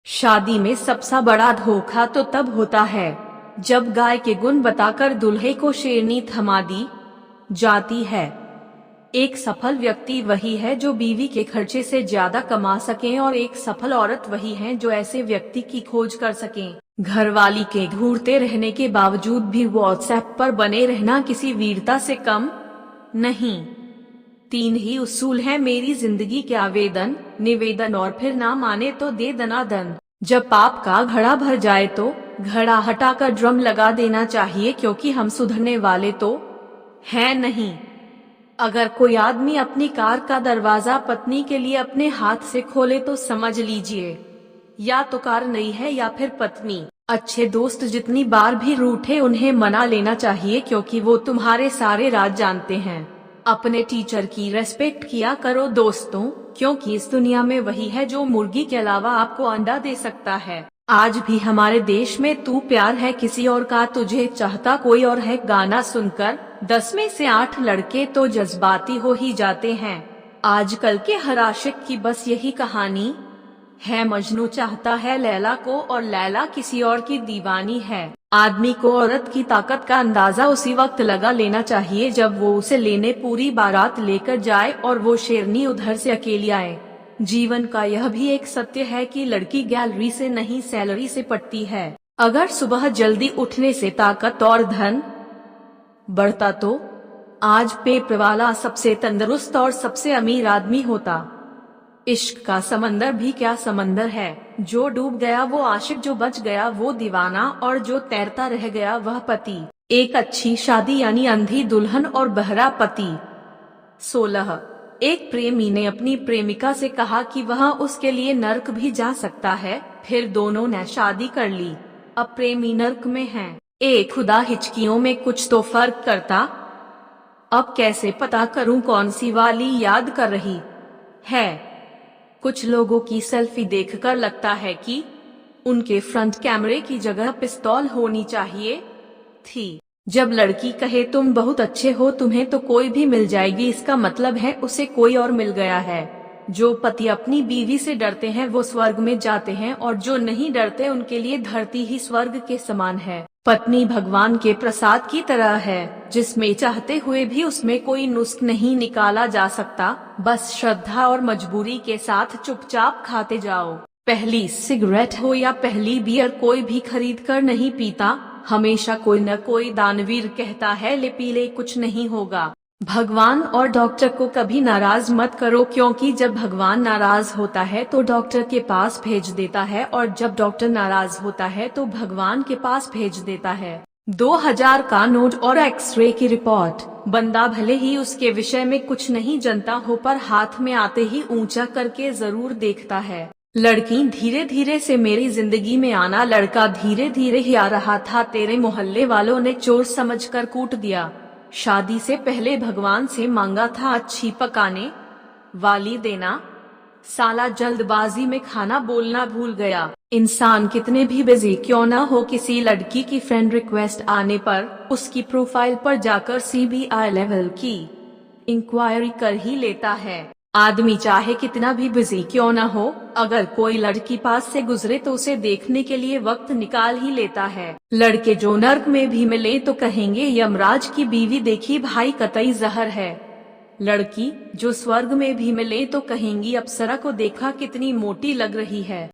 शादी में सबसे बड़ा धोखा तो तब होता है जब गाय के गुण बताकर दूल्हे को शेरनी थमा दी जाती है। एक सफल व्यक्ति वही है जो बीवी के खर्चे से ज्यादा कमा सके और एक सफल औरत वही है जो ऐसे व्यक्ति की खोज कर सके। घरवाली के घूरते रहने के बावजूद भी व्हाट्सएप पर बने रहना किसी वीरता से कम नहीं। 3 ही उसूल है मेरी जिंदगी के आवेदन, निवेदन और फिर ना माने तो दे दनादन। जब पाप का घड़ा भर जाए तो घड़ा हटाकर ड्रम लगा देना चाहिए, क्योंकि हम सुधरने वाले तो हैं नहीं। अगर कोई आदमी अपनी कार का दरवाजा पत्नी के लिए अपने हाथ से खोले तो समझ लीजिए या तो कार नहीं है या फिर पत्नी। अच्छे दोस्त जितनी बार भी रूठे उन्हें मना लेना चाहिए, क्योंकि वो तुम्हारे सारे राज जानते हैं। अपने टीचर की रेस्पेक्ट किया करो दोस्तों, क्योंकि इस दुनिया में वही है जो मुर्गी के अलावा आपको अंडा दे सकता है। आज भी हमारे देश में तू प्यार है किसी और का, तुझे चाहता कोई और है गाना सुनकर 10 में से 8 लड़के तो जज्बाती हो ही जाते हैं। आजकल के हर आशिक की बस यही कहानी है, मजनू चाहता है लैला को और लैला किसी और की दीवानी है। आदमी को औरत की ताकत का अंदाजा उसी वक्त लगा लेना चाहिए जब वो उसे लेने पूरी बारात लेकर जाए और वो शेरनी उधर से अकेली आए। जीवन का यह भी एक सत्य है कि लड़की गैलरी से नहीं सैलरी से पटती है। अगर सुबह जल्दी उठने से ताकत और धन बढ़ता तो आज पेपर वाला सबसे तंदुरुस्त और सबसे अमीर आदमी होता। इश्क का समंदर भी क्या समंदर है, जो डूब गया वो आशिक, जो बच गया वो दीवाना और जो तैरता रह गया वह पति। एक अच्छी शादी यानी अंधी दुल्हन और बहरा पति। 16 एक प्रेमी ने अपनी प्रेमिका से कहा कि वह उसके लिए नर्क भी जा सकता है, फिर दोनों ने शादी कर ली। अब प्रेमी नर्क में हैं। खुदा हिचकियों में कुछ तो फर्क करता। अब कैसे पता करूं कौन सी वाली याद कर रही है। कुछ लोगों की सेल्फी देखकर लगता है कि उनके फ्रंट कैमरे की जगह पिस्तौल होनी चाहिए थी। जब लड़की कहे तुम बहुत अच्छे हो, तुम्हें तो कोई भी मिल जाएगी, इसका मतलब है उसे कोई और मिल गया है। जो पति अपनी बीवी से डरते हैं वो स्वर्ग में जाते हैं, और जो नहीं डरते उनके लिए धरती ही स्वर्ग के समान है। पत्नी भगवान के प्रसाद की तरह है, जिसमें चाहते हुए भी उसमें कोई नुस्ख नहीं निकाला जा सकता। बस श्रद्धा और मजबूरी के साथ चुपचाप खाते जाओ। पहली सिगरेट हो या पहली बियर, कोई भी खरीद कर नहीं पीता। हमेशा कोई न कोई दानवीर कहता है ले पी ले, कुछ नहीं होगा। भगवान और डॉक्टर को कभी नाराज मत करो, क्योंकि जब भगवान नाराज होता है तो डॉक्टर के पास भेज देता है, और जब डॉक्टर नाराज होता है तो भगवान के पास भेज देता है। 2000 का नोट और एक्सरे की रिपोर्ट। बंदा भले ही उसके विषय में कुछ नहीं जानता हो, पर हाथ में आते ही ऊंचा करके जरूर देखता है। लड़की धीरे धीरे से मेरी जिंदगी में आना, लड़का धीरे धीरे ही आ रहा था। तेरे मोहल्ले वालों ने चोर समझकर कूट दिया। शादी से पहले भगवान से मांगा था अच्छी पकाने वाली देना, साला जल्दबाजी में खाना बोलना भूल गया। इंसान कितने भी बिजी क्यों ना हो, किसी लड़की की फ्रेंड रिक्वेस्ट आने पर उसकी प्रोफाइल पर जाकर CBI लेवल की इंक्वायरी कर ही लेता है। आदमी चाहे कितना भी बिजी क्यों ना हो, अगर कोई लड़की पास से गुजरे तो उसे देखने के लिए वक्त निकाल ही लेता है। लड़के जो नर्क में भी मिले तो कहेंगे यमराज की बीवी देखी भाई कतई जहर है। लड़की जो स्वर्ग में भी मिले तो कहेंगी अप्सरा को देखा कितनी मोटी लग रही है।